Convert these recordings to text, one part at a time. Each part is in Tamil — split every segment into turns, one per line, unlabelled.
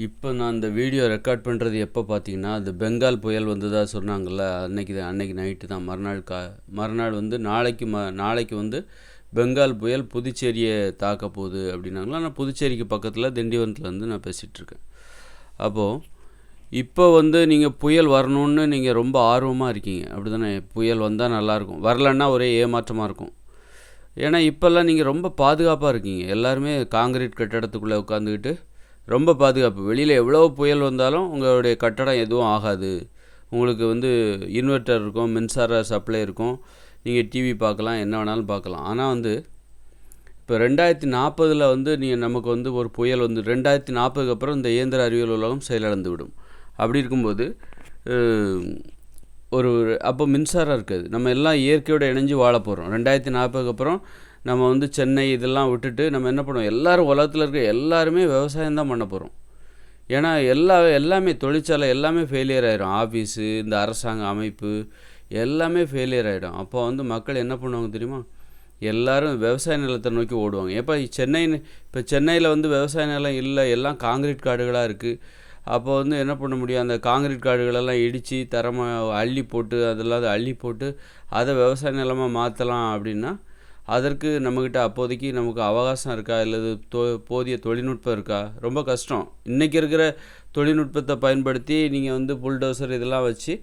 இப்போ நான் இந்த வீடியோ ரெக்கார்ட் பண்ணுறது எப்போ பார்த்தீங்கன்னா, அது பெங்கால் புயல் வந்ததா சொன்னாங்கல்ல, அன்னைக்கு நைட்டு தான். மறுநாள் வந்து நாளைக்கு வந்து பெங்கால் புயல் புதுச்சேரியை தாக்க போகுது அப்படின்னாங்களா. நான் புதுச்சேரிக்கு பக்கத்தில் திண்டிவனத்துலேருந்து நான் பேசிகிட்ருக்கேன். அப்போது இப்போ வந்து நீங்கள் புயல் வரணுன்னு நீங்கள் ரொம்ப ஆர்வமாக இருக்கீங்க, அப்படி தானே? புயல் வந்தால் நல்லாயிருக்கும், வரலன்னா ஒரே ஏமாற்றமாக இருக்கும். ஏன்னா இப்போல்லாம் நீங்கள் ரொம்ப பாதுகாப்பாக இருக்கீங்க. எல்லாருமே காங்கிரீட் கட்டடத்துக்குள்ளே உட்காந்துக்கிட்டு ரொம்ப பாதுகாப்பு. வெளியில் எவ்வளோ புயல் வந்தாலும் உங்களுடைய கட்டடம் எதுவும் ஆகாது. உங்களுக்கு வந்து இன்வெர்ட்டர் இருக்கும், மின்சார சப்ளை இருக்கும், நீங்கள் டிவி பார்க்கலாம், என்ன வேணாலும் பார்க்கலாம். ஆனால் வந்து இப்போ 2040 வந்து நமக்கு வந்து ஒரு புயல் வந்து 2040க்கு அப்புறம் இந்த இயந்திர அறிவியல் உலகம் செயலிழந்து விடும். அப்படி இருக்கும்போது அப்போ மின்சாரம் இருக்காது. நம்ம எல்லாம் இயற்கையோடு இணைஞ்சு வாழ போகிறோம். 2040க்கு அப்புறம் நம்ம வந்து சென்னை இதெல்லாம் விட்டுட்டு நம்ம என்ன பண்ணுவோம், எல்லோரும் உலகத்தில் இருக்க எல்லாருமே விவசாயம் தான் பண்ண போகிறோம். ஏன்னா எல்லாமே தொழிற்சாலை எல்லாமே ஃபெயிலியர் ஆகிடும். ஆஃபீஸு, இந்த அரசாங்க அமைப்பு எல்லாமே ஃபெயிலியர் ஆகிடும். அப்போ வந்து மக்கள் என்ன பண்ணுவாங்க தெரியுமா? எல்லோரும் விவசாய நிலத்தை நோக்கி ஓடுவாங்க. இப்போ சென்னையில் வந்து விவசாய நிலம் இல்லை, எல்லாம் காங்கிரீட் காடுகளாக இருக்குது. அப்போ வந்து என்ன பண்ண முடியும், அந்த காங்கிரீட் காடுகளெல்லாம் இடித்து அள்ளி போட்டு அதை விவசாய நிலமாக மாற்றலாம் அப்படின்னா, அதற்கு நம்மக்கிட்ட அப்போதைக்கு நமக்கு அவகாசம் இருக்கா, இல்லது போதிய தொழில்நுட்பம் இருக்கா? ரொம்ப கஷ்டம். இன்றைக்கி இருக்கிற தொழில்நுட்பத்தை பயன்படுத்தி நீங்கள் வந்து புல்டோசர் இதெல்லாம் வச்சு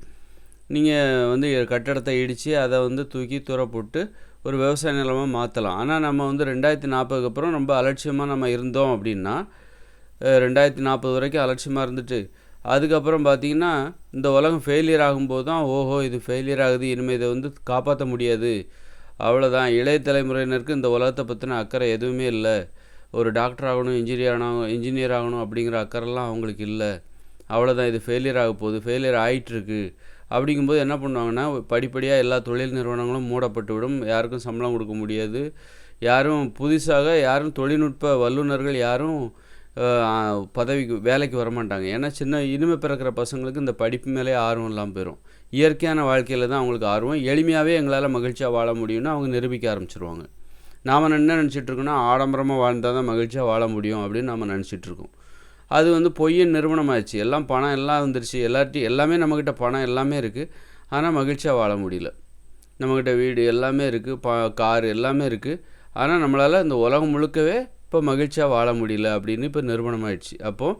நீங்கள் வந்து கட்டடத்தை இடித்து அதை வந்து தூக்கி தூர போட்டு ஒரு விவசாய நிலமாக மாற்றலாம். ஆனால் நம்ம வந்து 2040க்கு அப்புறம் ரொம்ப அலட்சியமாக நம்ம இருந்தோம் அப்படின்னா, 2040 வரைக்கும் அலட்சியமாக இருந்துட்டு அதுக்கப்புறம் பார்த்திங்கன்னா இந்த உலகம் ஃபெயிலியர் ஆகும்போது தான், ஓஹோ இது ஃபெயிலியர் ஆகுது, இனிமேல் இதை வந்து காப்பாற்ற முடியாது, அவ்வளோதான், இளைய தலைமுறையினருக்கு இந்த உலகத்தை பற்றின அக்கறை எதுவுமே இல்லை, ஒரு டாக்டர் ஆகணும், இன்ஜினியர் ஆகணும் அப்படிங்கிற அக்கறைலாம் அவங்களுக்கு இல்லை, அவ்வளோதான், இது ஃபெயிலியர் ஆக போகுது, ஃபெயிலியர் ஆகிட்டுருக்கு. அப்படிங்கும்போது என்ன பண்ணுவாங்கன்னா, படிப்படியாக எல்லா தொழில் நிறுவனங்களும் மூடப்பட்டு விடும், யாருக்கும் சம்பளம் கொடுக்க முடியாது, யாரும் தொழில்நுட்ப வல்லுநர்கள் யாரும் வேலைக்கு வரமாட்டாங்க. ஏன்னா இனிமேல் பிறக்கிற பசங்களுக்கு இந்த படிப்பு மேலே ஆர்வம் இல்லாமல் போயிடும். இயற்கையான வாழ்க்கையில் தான் அவங்களுக்கு ஆர்வம். எளிமையாகவே எங்களால் மகிழ்ச்சியாக வாழ முடியும்னு அவங்க நிரூபிக்க ஆரம்பிச்சிருவாங்க. நாம் என்ன நினச்சிட்ருக்கோன்னா, ஆடம்பரமாக வாழ்ந்தால் தான் மகிழ்ச்சியாக வாழ முடியும் அப்படின்னு நம்ம நினச்சிட்ருக்கோம். அது வந்து பொய்யின் நிறுவனமாகிடுச்சு. எல்லாம் பணம் எல்லாம் வந்துருச்சு, எல்லாமே நம்மக்கிட்ட பணம் எல்லாமே இருக்குது, ஆனால் மகிழ்ச்சியாக வாழ முடியல. நம்மக்கிட்ட வீடு எல்லாமே இருக்குது, கார் எல்லாமே இருக்குது, ஆனால் நம்மளால் இந்த உலகம் முழுக்கவே இப்போ மகிழ்ச்சியாக வாழ முடியல அப்படின்னு இப்போ நிறுவனமாகிடுச்சு. அப்போது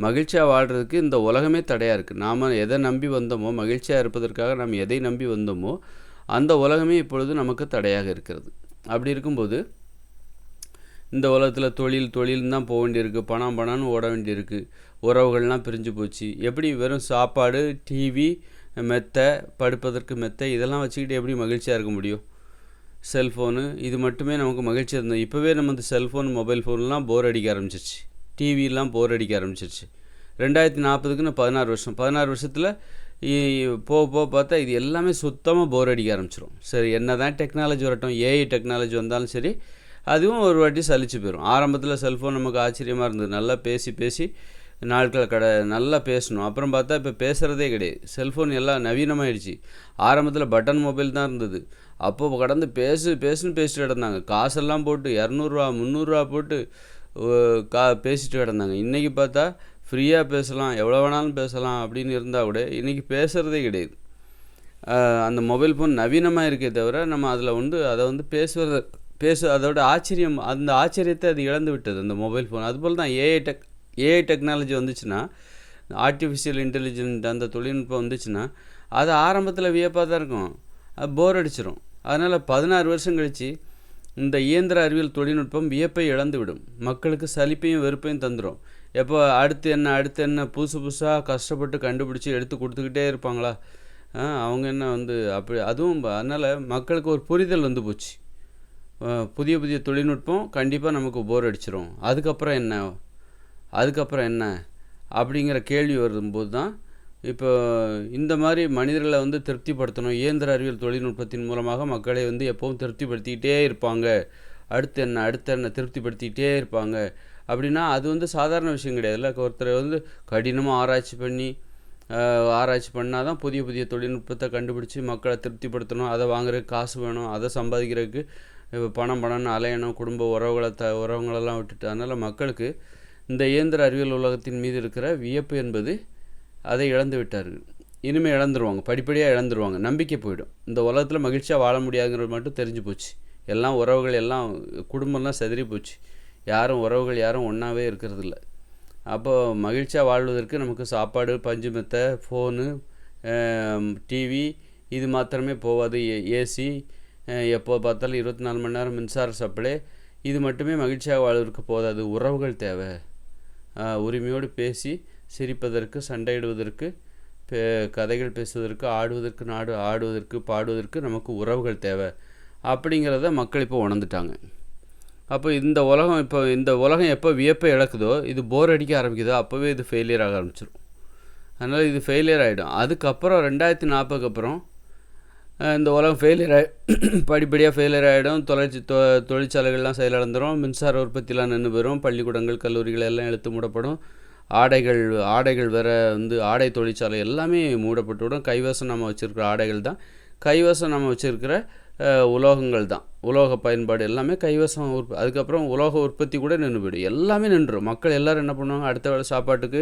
மகிழ்ச்சியாக வாழ்கிறதுக்கு இந்த உலகமே தடையாக இருக்குது. நாம் எதை நம்பி வந்தோமோ, மகிழ்ச்சியாக இருப்பதற்காக நாம் எதை நம்பி வந்தோமோ அந்த உலகமே இப்பொழுது நமக்கு தடையாக இருக்கிறது. அப்படி இருக்கும்போது இந்த உலகத்தில் தொழில்னு தான் போக வேண்டியிருக்கு, பணம்னு ஓட வேண்டியிருக்கு, உறவுகள்லாம் பிரிஞ்சு போச்சு. எப்படி வெறும் சாப்பாடு, டிவி, படுப்பதற்கு மெத்தை இதெல்லாம் வச்சுக்கிட்டு எப்படி மகிழ்ச்சியாக இருக்க முடியும்? செல்ஃபோனு இது மட்டுமே நமக்கு மகிழ்ச்சி இருந்தது. இப்போவே நம்ம இந்த செல்ஃபோன், மொபைல் ஃபோன்லாம் போர் அடிக்க ஆரம்பிச்சிருச்சு, டிவிலாம் போர் அடிக்க ஆரம்பிச்சிருச்சு. 2040க்குன்னு 16 வருஷத்தில் போக பார்த்தா இது எல்லாமே சுத்தமாக போர் அடிக்க ஆரம்பிச்சிடும். சரி, என்ன தான் டெக்னாலஜி வரட்டும், ஏஐ டெக்னாலஜி வந்தாலும் சரி, அதுவும் ஒரு வாட்டி சலிச்சு போயிடும். ஆரம்பத்தில் செல்ஃபோன் நமக்கு ஆச்சரியமாக இருந்தது, நல்லா பேசி நாட்கள் நல்லா பேசணும். அப்புறம் பார்த்தா இப்போ பேசுகிறதே கிடையாது, செல்ஃபோன் எல்லாம் நவீனமாகிடுச்சு. ஆரம்பத்தில் பட்டன் மொபைல் தான் இருந்தது, அப்போது கடந்து பேசுன்னு பேசிட்டு கிடந்தாங்க, காசெல்லாம் போட்டு 200 300 போட்டு பேசிட்டு கிடந்தாங்க. இன்றைக்கி பார்த்தா ஃப்ரீயாக பேசலாம், எவ்வளோ வேணாலும் பேசலாம் அப்படின்னு இருந்தால் கூட இன்றைக்கி பேசுகிறதே கிடையாது. அந்த மொபைல் ஃபோன் நவீனமாக இருக்கே தவிர நம்ம அதில் வந்து அதை வந்து அதோட அந்த ஆச்சரியத்தை அது இழந்து விட்டது அந்த மொபைல் ஃபோன். அதுபோல் தான் ஏஐ டெக்னாலஜி வந்துச்சுன்னா, ஆர்டிஃபிஷியல் இன்டெலிஜென்ட் அந்த தொழில்நுட்பம் வந்துச்சுன்னா, அது ஆரம்பத்தில் வியப்பாக தான் இருக்கும், அது போர் அடிச்சிடும். அதனால் 16 வருஷம் கழித்து இந்த இயந்திர அறிவியல் தொழில்நுட்பம் வியப்பை இழந்து விடும், மக்களுக்கு சலிப்பையும் வெறுப்பையும் தந்துடும். எப்போ அடுத்து என்ன புதுசாக கஷ்டப்பட்டு கண்டுபிடிச்சி எடுத்து கொடுத்துக்கிட்டே இருப்பாங்களா? அவங்க என்ன வந்து அப்படி அதுவும் அதனால் மக்களுக்கு ஒரு புரிதல் வந்து போச்சு, புதிய தொழில்நுட்பம் கண்டிப்பாக நமக்கு போர் அடிச்சிடும், அதுக்கப்புறம் என்ன அப்படிங்கிற கேள்வி வரும்போது தான் இப்போ இந்த மாதிரி மனிதர்களை வந்து திருப்திப்படுத்தணும். இயந்திர அறிவியல் தொழில்நுட்பத்தின் மூலமாக மக்களை வந்து எப்போவும் திருப்திப்படுத்திக்கிட்டே இருப்பாங்க, அடுத்து என்ன திருப்திப்படுத்திக்கிட்டே இருப்பாங்க அப்படின்னா அது வந்து சாதாரண விஷயம் கிடையாதுல்ல. ஒருத்தரை வந்து கடினமாக ஆராய்ச்சி பண்ணால் தான் புதிய தொழில்நுட்பத்தை கண்டுபிடிச்சி மக்களை திருப்திப்படுத்தணும், அதை வாங்குறதுக்கு காசு வேணும், அதை சம்பாதிக்கிறதுக்கு பணம்னு அலையணும், குடும்ப உறவுகளெல்லாம் விட்டுட்டு. அதனால் மக்களுக்கு இந்த இயந்திர அறிவியல் உலகத்தின் மீது இருக்கிற வியப்பு என்பது அதை இழந்து விட்டார்கள். இனிமேல் இழந்துருவாங்க, படிப்படியாக இழந்துருவாங்க, நம்பிக்கை போயிடும். இந்த உலகத்தில் மகிழ்ச்சியாக வாழ முடியாதுங்கிறது மட்டும் தெரிஞ்சு போச்சு. எல்லாம் உறவுகள் எல்லாம் குடும்பம்லாம் செதறி போச்சு. யாரும் உறவுகள் யாரும் ஒன்றாவே இருக்கிறதில்ல. அப்போது மகிழ்ச்சியாக வாழ்வதற்கு நமக்கு சாப்பாடு, பஞ்சு மெத்தை, ஃபோனு, டிவி இது மாத்திரமே போகாது. ஏசி, எப்போ பார்த்தாலும் 24 மணி நேரம் மின்சார சப்ளை, இது மட்டுமே மகிழ்ச்சியாக வாழ்வதற்கு போதாது. உறவுகள் தேவை. உரிமையோடு பேசி சிரிப்பதற்கு, சண்டையிடுவதற்கு, கதைகள் பேசுவதற்கு, ஆடுவதற்கு, பாடுவதற்கு நமக்கு உறவுகள் தேவை அப்படிங்கிறத மக்கள் இப்போ உணர்ந்துட்டாங்க. அப்போ இந்த உலகம் எப்போ வியப்பை இழக்குதோ, இது போர் அடிக்க ஆரம்பிக்குதோ, அப்போவே இது ஃபெயிலியர் ஆக ஆரம்பிச்சிடும். அதனால் இது ஃபெயிலியர் ஆகிடும். அதுக்கப்புறம் 2040 அப்புறம் இந்த உலகம் படிப்படியாக ஃபெயிலியர் ஆகிடும். தொழிற்சாலைகள்லாம் செயலிழந்துடும். மின்சார உற்பத்திலாம் நின்று போயிடும். பள்ளிக்கூடங்கள், கல்லூரிகள் எல்லாம் இழுத்து மூடப்படும். ஆடைகள் வேறு ஆடை தொழிற்சாலை எல்லாமே மூடப்பட்டுவிடும். கைவசம் நம்ம வச்சுருக்கிற ஆடைகள் தான், கைவசம் நம்ம வச்சுருக்கிற உலோகங்கள் தான், உலோக பயன்பாடு எல்லாமே கைவசம். அதுக்கப்புறம் உலோக உற்பத்தி கூட நின்று போயிடும். எல்லாமே நின்றுடும். மக்கள் எல்லோரும் என்ன பண்ணுவாங்க, அடுத்த வேளை சாப்பாட்டுக்கு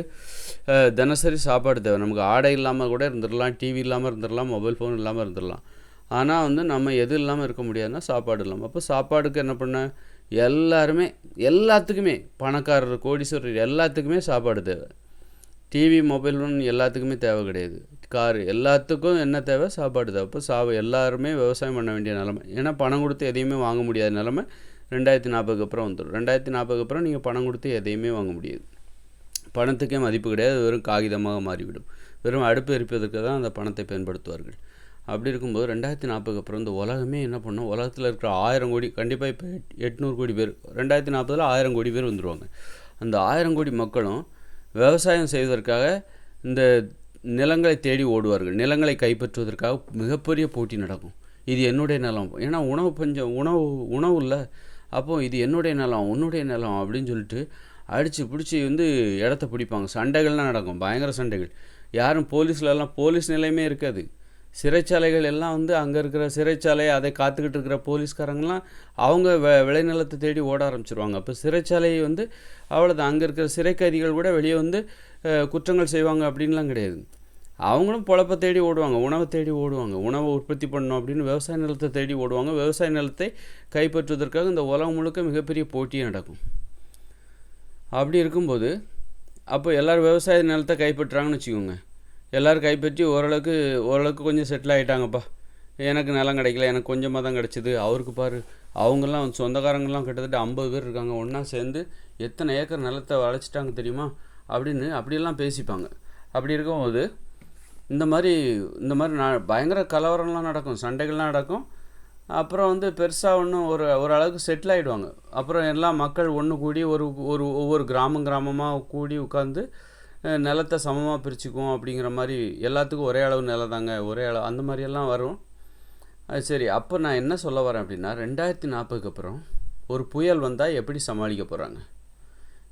தினசரி சாப்பாடு தேவை. நமக்கு ஆடை இல்லாமல் கூட இருந்துடலாம், டிவி இல்லாமல் இருந்துடலாம், மொபைல் ஃபோன் இல்லாமல் இருந்துடலாம். ஆனால் நம்ம எது இல்லாமல் இருக்க முடியாதுன்னா சாப்பாடு இல்லாமல். அப்போ சாப்பாடுக்கு என்ன பண்ண, எல்லாத்துக்குமே பணக்காரர், கோடீஸ்வரர் எல்லாத்துக்குமே சாப்பாடு தேவை. டிவி, மொபைல் ஃபோன் எல்லாத்துக்குமே தேவை கிடையாது. காரு எல்லாத்துக்கும் என்ன தேவை, சாப்பாடு தேவை. அப்போ எல்லாருமே விவசாயம் பண்ண வேண்டிய நிலமை. ஏன்னா பணம் கொடுத்து எதையுமே வாங்க முடியாத நிலமை 2040 அப்புறம் வந்துடும். 2040 அப்புறம் நீங்கள் பணம் கொடுத்து எதையுமே வாங்க முடியாது. பணத்துக்கே மதிப்பு கிடையாது, வெறும் காகிதமாக மாறிவிடும். வெறும் அடுப்பு எரிப்பதற்கு தான் அந்த பணத்தை பயன்படுத்துவார்கள். அப்படி இருக்கும்போது 2040 அப்புறம் இந்த உலகமே என்ன பண்ணும், உலகத்தில் இருக்கிற 1000 கோடி, கண்டிப்பாக இப்போ 800 கோடி பேர், 2040 1000 கோடி பேர் வந்துடுவாங்க. அந்த 1000 கோடி மக்களும் விவசாயம் செய்வதற்காக இந்த நிலங்களை தேடி ஓடுவார்கள். நிலங்களை கைப்பற்றுவதற்காக மிகப்பெரிய போட்டி நடக்கும். இது என்னுடைய நிலம், ஏன்னா உணவு இல்லை. அப்போது இது என்னுடைய நிலம், உன்னுடைய நிலம் அப்படின்னு சொல்லிட்டு அடித்து பிடிச்சி இடத்த பிடிப்பாங்க. சண்டைகள்லாம் நடக்கும், பயங்கர சண்டைகள். யாரும் போலீஸ் நிலையமே இருக்காது. சிறைச்சாலைகள் எல்லாம் அங்கே இருக்கிற சிறைச்சாலை, அதை காத்துக்கிட்டு இருக்கிற போலீஸ்காரங்களாம் அவங்க விளைநிலத்தை தேடி ஓட ஆரம்பிச்சிருவாங்க. அப்போ சிறைச்சாலை அவ்வளோதான். அங்கே இருக்கிற சிறை கைதிகள் கூட வெளியே குற்றங்கள் செய்வாங்க அப்படின்லாம் கிடையாது. அவங்களும் பொழப்பை தேடி ஓடுவாங்க, உணவை தேடி ஓடுவாங்க, உணவை உற்பத்தி பண்ணணும் அப்படின்னு விவசாய நிலத்தை தேடி ஓடுவாங்க. விவசாய நிலத்தை கைப்பற்றுவதற்காக இந்த உலகம் முழுக்க மிகப்பெரிய போட்டியே நடக்கும். அப்படி இருக்கும்போது அப்போ எல்லோரும் விவசாய நிலத்தை கைப்பற்றுறாங்கன்னு வச்சுக்கோங்க. எல்லோரும் கைப்பற்றி ஓரளவுக்கு கொஞ்சம் செட்டில் ஆகிட்டாங்கப்பா. எனக்கு நிலம் கிடைக்கல, எனக்கு கொஞ்சமாக தான் கிடச்சிது. அவருக்கு பாரு, அவங்கெல்லாம் சொந்தக்காரங்கள்லாம் கிட்டத்தட்ட 50 பேர் இருக்காங்க, ஒன்றா சேர்ந்து எத்தனை ஏக்கர் நிலத்தை வளைச்சிட்டாங்க தெரியுமா அப்படின்னு அப்படியெல்லாம் பேசிப்பாங்க. அப்படி இருக்கும்போது இந்த மாதிரி பயங்கர கலவரம்லாம் நடக்கும், சண்டைகள்லாம் நடக்கும். அப்புறம் பெருசாக ஓரளவுக்கு செட்டில் ஆகிடுவாங்க. அப்புறம் எல்லாம் மக்கள் ஒன்று கூடி ஒவ்வொரு கிராமமாக கூடி உட்காந்து நிலத்தை சமமாக பிரிச்சுக்குவோம் அப்படிங்கிற மாதிரி. எல்லாத்துக்கும் ஒரே அளவு நிலம் தாங்க, ஒரே அளவு, அந்த மாதிரியெல்லாம் வரும். அது சரி. அப்போ நான் என்ன சொல்ல வரேன் அப்படின்னா, 2040 அப்புறம் ஒரு புயல் வந்தால் எப்படி சமாளிக்க போகிறாங்க?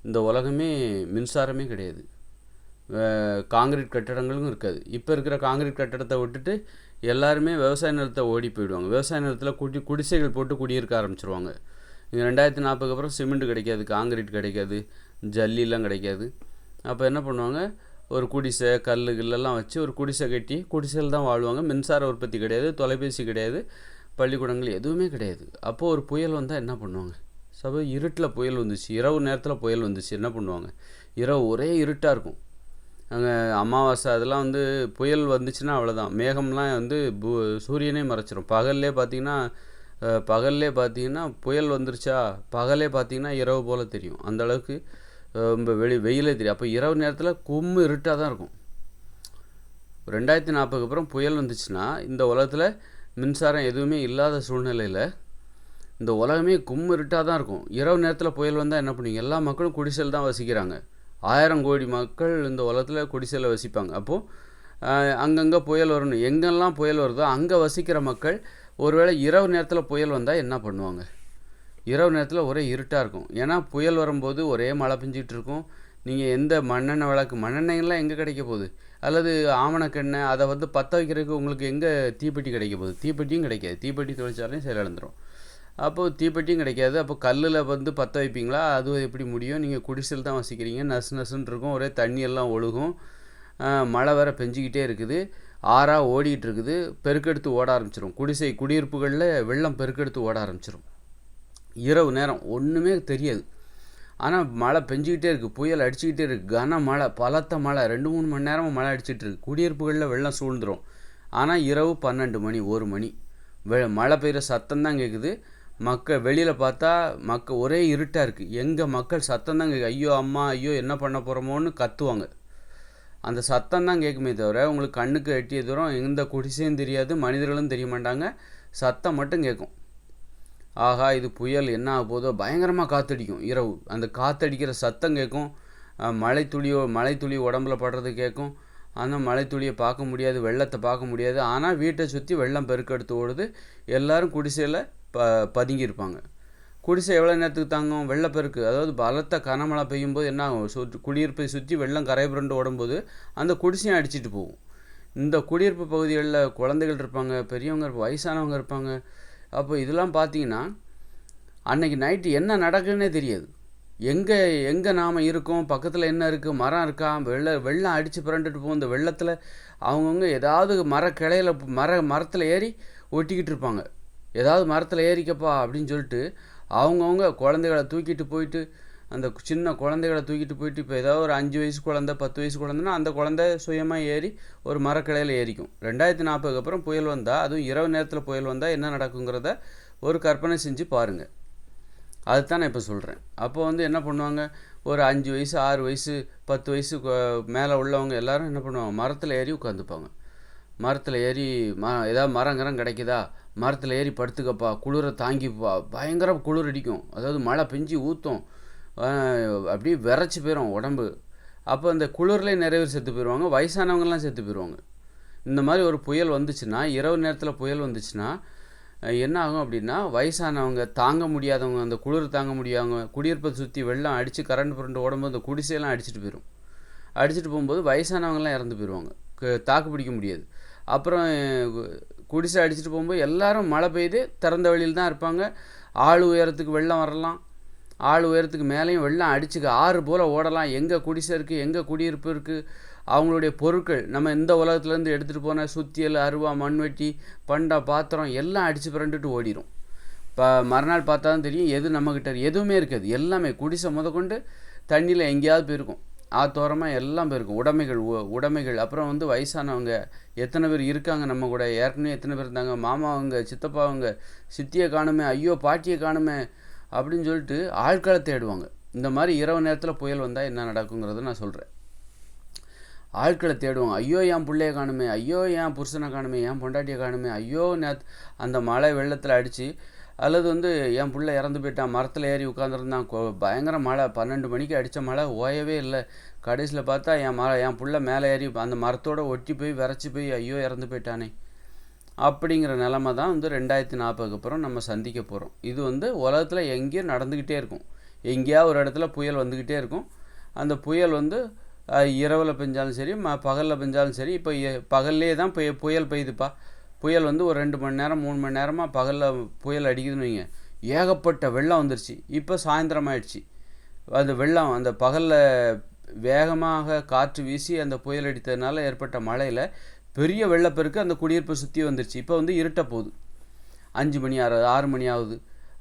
இந்த உலகமே மின்சாரமே கிடையாது, காங்கிரீட் கட்டடங்களும் இருக்காது. இப்போ இருக்கிற காங்கிரீட் கட்டடத்தை விட்டுட்டு எல்லாருமே விவசாய நிலத்தை ஓடி போயிடுவாங்க. விவசாய நிலத்தில் குடிசைகள் போட்டு குடியிருக்க ஆரம்பிச்சிருவாங்க. இங்கே 2040 அப்புறம் சிமெண்ட் கிடைக்காது, காங்கிரீட் கிடைக்காது, ஜல்லிலாம் கிடைக்காது. அப்போ என்ன பண்ணுவாங்க, ஒரு குடிசை, கல்லெல்லாம் வச்சு ஒரு குடிசை கட்டி குடிசையில் தான் வாழ்வாங்க. மின்சார உற்பத்தி கிடையாது, தொலைபேசி கிடையாது, பள்ளிக்கூடங்கள் எதுவுமே கிடையாது. அப்போது ஒரு புயல் வந்தால் என்ன பண்ணுவாங்க? இருட்டில் புயல் வந்துச்சு, இரவு நேரத்தில் புயல் வந்துச்சு, என்ன பண்ணுவாங்க? இரவு ஒரே இருட்டாக இருக்கும். அங்கே அமாவாசை அதெல்லாம் புயல் வந்துச்சுன்னா அவ்வளோதான். மேகம்லாம் சூரியனே மறைச்சிரும். பகல்லே பார்த்தீங்கன்னா புயல் வந்துருச்சா, பகலே பார்த்தீங்கன்னா இரவு போல் தெரியும். அந்தளவுக்கு ரொம்ப வெயிலே தெரியும். அப்போ இரவு நேரத்தில் கும்மு இருட்டாக தான் இருக்கும். 2040 அப்புறம் புயல் வந்துச்சுன்னா இந்த உலகத்தில் மின்சாரம் எதுவுமே இல்லாத சூழ்நிலையில் இந்த உலகமே கும்மு இருட்டாக தான் இருக்கும். இரவு நேரத்தில் புயல் வந்தால் என்ன பண்ணுவீங்க? எல்லா மக்களும் குடிசையில் தான் வசிக்கிறாங்க. 1000 கோடி மக்கள் இந்த உலகத்தில் குடிசையில் வசிப்பாங்க. அப்போது அங்கங்கே புயல் வரணும். எங்கெல்லாம் புயல் வருதோ அங்கே வசிக்கிற மக்கள் ஒருவேளை இரவு நேரத்தில் புயல் வந்தால் என்ன பண்ணுவாங்க? இரவு நேரத்தில் ஒரே இருட்டாக இருக்கும். ஏன்னா புயல் வரும்போது ஒரே மழை பெஞ்சிகிட்டு இருக்கும். நீங்கள் எந்த மண்ணெண்ணெய்லாம் எங்கே கிடைக்க போகுது? அல்லது ஆமணக்கெண்ணெய் அதை பற்ற வைக்கிறதுக்கு உங்களுக்கு எங்கே தீப்பெட்டி கிடைக்க போகுது? தீப்பெட்டியும் கிடைக்காது. தீப்பெட்டி தொழிற்சாலையும் செயலிழந்துடும். அப்போது தீப்பெட்டியும் கிடைக்காது. அப்போ கல்லில் வந்து பற்ற வைப்பீங்களா? அது எப்படி முடியும்? நீங்கள் குடிசையில் தான் வசிக்கிறீங்க. நசு நசுன்னு இருக்கும். ஒரே தண்ணியெல்லாம் ஒழுகும். மழை வேறு பெஞ்சிக்கிட்டே இருக்குது. ஆறாக ஓடிக்கிட்டு இருக்குது. பெருக்கெடுத்து ஓட ஆரம்பிச்சிடும். குடியிருப்புகளில் வெள்ளம் பெருக்கெடுத்து ஓட ஆரம்பிச்சிடும். இரவு நேரம் ஒன்றுமே தெரியாது. ஆனால் மழை பெஞ்சிக்கிட்டே இருக்குது. புயல் அடிச்சுக்கிட்டே இருக்குது. கன மழை, பலத்த மழை, 2-3 மணி நேரமாக மழை அடிச்சிட்டு இருக்குது. குடியிருப்புகளில் வெள்ளம் சூழ்ந்துடும். ஆனால் இரவு 12 மணி 1 மணி மழை பெய்கிற சத்தம் தான் கேட்குது. வெளியில் பார்த்தா ஒரே இருட்டாக இருக்குது. எங்கள் மக்கள் சத்தம் தான் கேட்குது. ஐயோ அம்மா, ஐயோ என்ன பண்ண போகிறோமோன்னு கத்துவாங்க. அந்த சத்தம் தான் கேட்குமே தவிர உங்களுக்கு கண்ணுக்கு எட்டிய தூரம் எந்த குடிசையும் தெரியாது, மனிதர்களும் தெரிய மாட்டாங்க. சத்தம் மட்டும் கேட்கும். ஆகா, இது புயல் என்ன ஆக போதோ, பயங்கரமாக காற்றடிக்கும். இரவு அந்த காற்றடிக்கிற சத்தம் கேட்கும். மழைத்துளி உடம்புல படுறது கேட்கும். அந்த மழைத்துளியை பார்க்க முடியாது, வெள்ளத்தை பார்க்க முடியாது. ஆனால் வீட்டை சுற்றி வெள்ளம் பெருக்கெடுத்து ஓடுது. எல்லோரும் குடிசையில் பதுங்கியிருப்பாங்க. குடிசை எவ்வளோ நேரத்துக்கு தாங்கும்? வெள்ளப்பெருக்கு, அதாவது பலத்த கனமழை பெய்யும்போது என்ன ஆகும்? குடியிருப்பை சுற்றி வெள்ளம் கரை புரண்டு ஓடும்போது அந்த குடிசையும் அடிச்சிட்டு போகும். இந்த குடியிருப்பு பகுதிகளில் குழந்தைகள் இருப்பாங்க, பெரியவங்க வயசானவங்க இருப்பாங்க. அப்போ இதெல்லாம் பார்த்தீங்கன்னா அன்னைக்கு நைட்டு என்ன நடக்குதுன்னே தெரியாது. எங்கே நாம் இருக்கோம், பக்கத்தில் என்ன இருக்குது, மரம் இருக்கா, வெள்ளம் அடித்து புரண்டுட்டு போகும். இந்த வெள்ளத்தில் அவங்கவுங்க ஏதாவது மரத்தில் ஏறி ஒட்டிக்கிட்டு இருப்பாங்க. ஏதாவது மரத்தில் ஏறிக்கப்பா அப்படின்னு சொல்லிட்டு அவங்கவுங்க குழந்தைகளை தூக்கிட்டு போயிட்டு, அந்த சின்ன குழந்தைகளை தூக்கிட்டு போயிட்டு, இப்போ ஏதாவது ஒரு 5 வயசு குழந்தை 10 வயசு குழந்தைன்னா அந்த குழந்தை சுயமாக ஏறி ஒரு மரக்கிளையில் ஏறிக்கும். 2040 அப்புறம் புயல் வந்தால், அதுவும் இரவு நேரத்தில் புயல் வந்தால் என்ன நடக்குங்கிறத ஒரு கற்பனை செஞ்சு பாருங்கள். அதுதான் நான் இப்போ சொல்கிறேன். அப்போ வந்து என்ன பண்ணுவாங்க, ஒரு 5 வயசு 6 வயசு 10 வயசு மேலே உள்ளவங்க எல்லோரும் என்ன பண்ணுவாங்க, மரத்தில் ஏறி உட்காந்துப்பாங்க. மரத்தில் ஏறி ஏதாவது மரங்கரம் கிடைக்குதா, மரத்தில் ஏறி படுத்துக்கப்பா, குளிரை தாங்கிப்பா. பயங்கர குளிர் அடிக்கும். அதாவது மழை பெஞ்சு ஊற்றும், அப்படியே விரைச்சி போயிடும் உடம்பு. அப்போ அந்த குளிர்லேயே நிறைய பேர் செத்து போயிடுவாங்க. வயசானவங்கலாம் செத்து போயிடுவாங்க. இந்த மாதிரி ஒரு புயல் வந்துச்சுன்னா, இரவு நேரத்தில் புயல் வந்துச்சுன்னா என்ன ஆகும் அப்படின்னா, வயசானவங்க, தாங்க முடியாதவங்க, அந்த குளிர் தாங்க முடியாதவங்க, குடியிருப்பை சுற்றி வெள்ளம் அடித்து கரண்ட் புரண்டு ஓடும்போது அந்த குடிசையெல்லாம் அடிச்சுட்டு போயிடும். அடிச்சுட்டு போகும்போது வயசானவங்கலாம் இறந்து போயிடுவாங்க. தாக்கு பிடிக்க முடியாது. அப்புறம் குடிசை அடிச்சுட்டு போகும்போது எல்லோரும் மழை பெய்யுது, திறந்த வழியில் தான் இருப்பாங்க. ஆள் உயரத்துக்கு வெள்ளம் வரலாம், ஆள் உயரத்துக்கு மேலேயும் வெள்ளம் அடிச்சுக்க ஆறு போல் ஓடலாம். எங்கே குடிசை இருக்குது, எங்கே குடியிருப்பு இருக்குது, அவங்களுடைய பொருட்கள் நம்ம இந்த உலகத்துலேருந்து எடுத்துகிட்டு போன சுத்தியல், அருவா, மண்வெட்டி, பண்டம், பாத்திரம் எல்லாம் அடித்து புரண்டுட்டு ஓடிடும். இப்போ மறுநாள் பார்த்தா தான் தெரியும் எது நம்மக்கிட்ட எதுவுமே இருக்காது. எல்லாமே குடிசை முதற்கொண்டு தண்ணியில் எங்கேயாவது போயிருக்கும். ஆத்தோரமாக எல்லாம் போயிருக்கும். உடைமைகள் அப்புறம் வந்து வயசானவங்க எத்தனை பேர் இருக்காங்க நம்ம கூட, ஏற்கனவே எத்தனை பேர் இருந்தாங்க, மாமாவங்க, சித்தப்பாவங்க, சித்தியை காணுமே, ஐயோ பாட்டியை காணுமே அப்படின்னு சொல்லிட்டு ஆட்களை தேடுவாங்க. இந்த மாதிரி இரவு நேரத்தில் புயல் வந்தால் என்ன நடக்குங்கிறத நான் சொல்கிறேன். ஆட்களை தேடுவாங்க. ஐயோ என் பிள்ளையை காணுமே, ஐயோ என் புருஷனை காணுமே, என் பொண்டாட்டியை காணுமே, ஐயோ அந்த மழை வெள்ளத்தில் அடித்து, அல்லது வந்து என் பிள்ளை இறந்து போயிட்டான், மரத்தில் ஏறி உட்காந்துருந்தான், பயங்கர மழை, 12 மணிக்கு அடித்த மழை ஓயவே இல்லை. கடைசியில் பார்த்தா என் பிள்ளை மேலே ஏறி அந்த மரத்தோடு ஒட்டி போய் விரைச்சி போய் ஐயோ இறந்து போயிட்டானே. அப்படிங்கிற நிலமை தான் வந்து 2040 அப்புறம் நம்ம சந்திக்க போகிறோம். இது வந்து உலகத்தில் எங்கேயும் நடந்துக்கிட்டே இருக்கும். எங்கேயாவது ஒரு இடத்துல புயல் வந்துக்கிட்டே இருக்கும். அந்த புயல் வந்து இரவில் பெஞ்சாலும் சரி, பகலில் பெஞ்சாலும் சரி. இப்போ பகல்லே தான் புயல் பெய்யுதுப்பா. புயல் வந்து ஒரு 2 மணி நேரம் 3 மணி நேரமாக பகலில் புயல் அடிக்குதுன்னு வைங்க, ஏகப்பட்ட வெள்ளம் வந்துருச்சு. இப்போ சாயந்தரம் ஆயிடுச்சு. அந்த வெள்ளம் அந்த பகலில் வேகமாக காற்று வீசி அந்த புயல் அடித்ததுனால ஏற்பட்ட மழையில் பெரிய வெள்ளப்பெருக்கு அந்த குடியிருப்பை சுற்றி வந்துருச்சு. இப்போ வந்து இருட்ட போகுது. 5 மணி 6 மணி ஆகுது.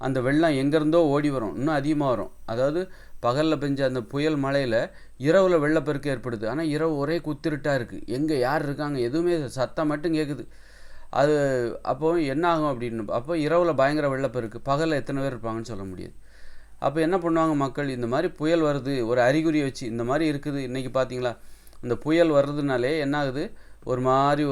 அந்த வெள்ளம் எங்கேருந்தோ ஓடி வரும், இன்னும் அதிகமாக வரும். அதாவது பகலில் பெஞ்ச அந்த புயல் மழையில் இரவில் வெள்ளப்பெருக்கு ஏற்படுது. ஆனால் இரவு ஒரே குத்திருட்டாக இருக்குது. எங்கே யார் இருக்காங்க எதுவுமே, சத்தம் மட்டும் கேட்குது. அது அப்போ என்ன ஆகும் அப்படின்னு, அப்போ இரவில் பயங்கர வெள்ளப்பெருக்கு, பகலில் எத்தனை பேர் இருப்பாங்கன்னு சொல்ல முடியாது. அப்போ என்ன பண்ணுவாங்க மக்கள், இந்த மாதிரி புயல் வருது ஒரு அறிகுறியை வச்சு, இந்த மாதிரி இருக்குது இன்றைக்கி பார்த்தீங்களா, இந்த புயல் வர்றதுனாலே என்ன ஆகுது, ஒரு மாதிரி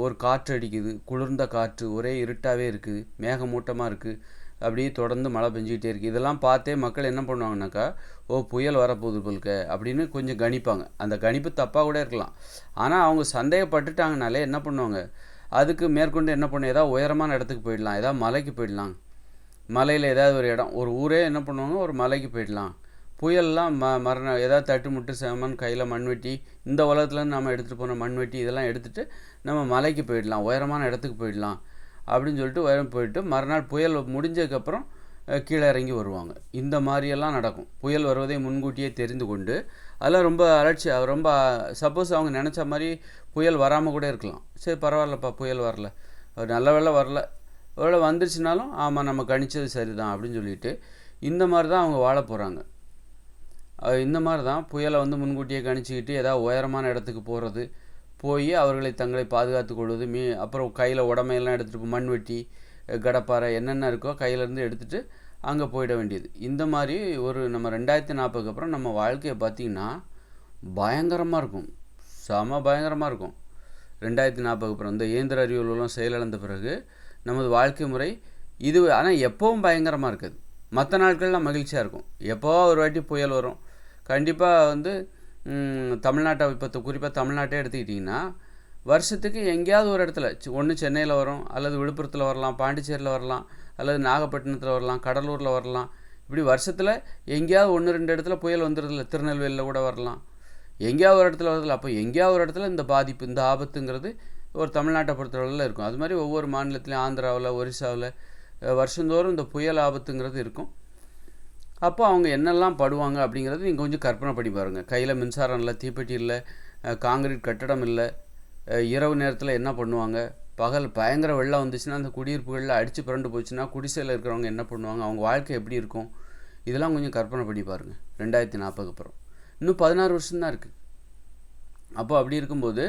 ஒரு காற்று அடிக்குது, குளிர்ந்த காற்று, ஒரே இருட்டாகவே இருக்குது, மேகமூட்டமாக இருக்குது, அப்படியே தொடர்ந்து மழை பெஞ்சிக்கிட்டே இருக்குது. இதெல்லாம் பார்த்தே மக்கள் என்ன பண்ணுவாங்கனாக்கா, புயல் வரப்போகுது போல்க அப்படின்னு கொஞ்சம் கணிப்பாங்க. அந்த கணிப்பு தப்பாக கூட இருக்கலாம். ஆனால் அவங்க சந்தேகப்பட்டுட்டாங்கனாலே என்ன பண்ணுவாங்க, அதுக்கு மேற்கொண்டு என்ன பண்ணும், ஏதாவது உயரமான இடத்துக்கு போயிடலாம், ஏதாவது மலைக்கு போயிடலாம். மலையில் ஏதாவது ஒரு இடம், ஒரு ஊரே என்ன பண்ணுவாங்க, ஒரு மலைக்கு போயிடலாம். புயல்லாம் ஏதாவது தட்டு முட்டு செமன் கையில் மண்வெட்டி, இந்த உலகத்துலேருந்து நம்ம எடுத்துகிட்டு போன மண்வெட்டி இதெல்லாம் எடுத்துகிட்டு நம்ம மலைக்கு போயிடலாம், உயரமான இடத்துக்கு போயிடலாம் அப்படின்னு சொல்லிட்டு போயிட்டு மறுநாள் புயல் முடிஞ்சதுக்கப்புறம் கீழே இறங்கி வருவாங்க. இந்த மாதிரியெல்லாம் நடக்கும். புயல் வருவதை முன்கூட்டியே தெரிந்து கொண்டு அதெல்லாம் ரொம்ப ரொம்ப சப்போஸ் அவங்க நினச்ச மாதிரி புயல் வராமல் கூட இருக்கலாம். சரி பரவாயில்லப்பா புயல் வரல, நல்ல வேளை வரல, ஒருவேளை வந்துருச்சுனாலும் ஆமாம் நம்ம கணிச்சது சரிதான் அப்படின்னு சொல்லிட்டு இந்த மாதிரி தான் அவங்க வாழ போகிறாங்க. இந்த மாதிரி தான் புயலை முன்கூட்டியே கணிச்சிக்கிட்டு ஏதாவது உயரமான இடத்துக்கு போகிறது, போய் அவர்களை தங்களை பாதுகாத்து கொள்வது, அப்புறம் கையில் உடமையெல்லாம் எடுத்துகிட்டு மண்வெட்டி கடப்பாறை என்னென்ன இருக்கோ கையிலேருந்து எடுத்துகிட்டு அங்கே போயிட வேண்டியது. இந்த மாதிரி நம்ம 2040க்கு அப்புறம் நம்ம வாழ்க்கையை பார்த்திங்கன்னா பயங்கரமாக இருக்கும், செம பயங்கரமாக இருக்கும். 2040க்கு அப்புறம் இந்த இயந்திர அறிவியலாம் செயலிழந்த பிறகு நமது வாழ்க்கை முறை இது. ஆனால் எப்போவும் பயங்கரமாக இருக்காது. மற்ற நாட்கள்லாம் மகிழ்ச்சியாக இருக்கும். எப்போ ஒரு வாட்டி புயல் வரும் கண்டிப்பாக தமிழ்நாட்டை இப்போ குறிப்பாக தமிழ்நாட்டே எடுத்துக்கிட்டிங்கன்னா வருஷத்துக்கு எங்கேயாவது ஒரு இடத்துல ஒன்று சென்னையில் வரும், அல்லது விழுப்புரத்தில் வரலாம், பாண்டிச்சேரியில் வரலாம், அல்லது நாகப்பட்டினத்தில் வரலாம், கடலூரில் வரலாம். இப்படி வருஷத்தில் எங்கேயாவது 1-2 இடத்துல புயல் வந்துடுறதில்ல. திருநெல்வேலியில் கூட வரலாம், எங்கேயாவது ஒரு இடத்துல வரதில்ல. அப்போ எங்கேயாவது ஒரு இடத்துல இந்த பாதிப்பு, இந்த ஆபத்துங்கிறது ஒரு தமிழ்நாட்டை பொறுத்தளவில் இருக்கும். அது மாதிரி ஒவ்வொரு மாநிலத்திலையும் ஆந்திராவில், ஒரிசாவில் வருஷந்தோறும் இந்த புயல் ஆபத்துங்கிறது இருக்கும். அப்போ அவங்க என்னெல்லாம் படுவாங்க அப்படிங்கிறது நீங்கள் கொஞ்சம் கற்பனை பண்ணி பாருங்கள். கையில் மின்சாரம் இல்லை, தீப்பெட்டி இல்லை, காங்கிரீட் கட்டடம் இல்லை, இரவு நேரத்தில் என்ன பண்ணுவாங்க, பகல் பயங்கர வெள்ளம் வந்துச்சுன்னா அந்த குடியிருப்புகளில் அடித்து புரண்டு போச்சுன்னா குடிசையில் இருக்கிறவங்க என்ன பண்ணுவாங்க, அவங்க வாழ்க்கை எப்படி இருக்கும், இதெல்லாம் கொஞ்சம் கற்பனை பண்ணி பாருங்கள். 2040க்கு அப்புறம் இன்னும் 16 வருஷம்தான் இருக்குது. அப்போ அப்படி இருக்கும்போது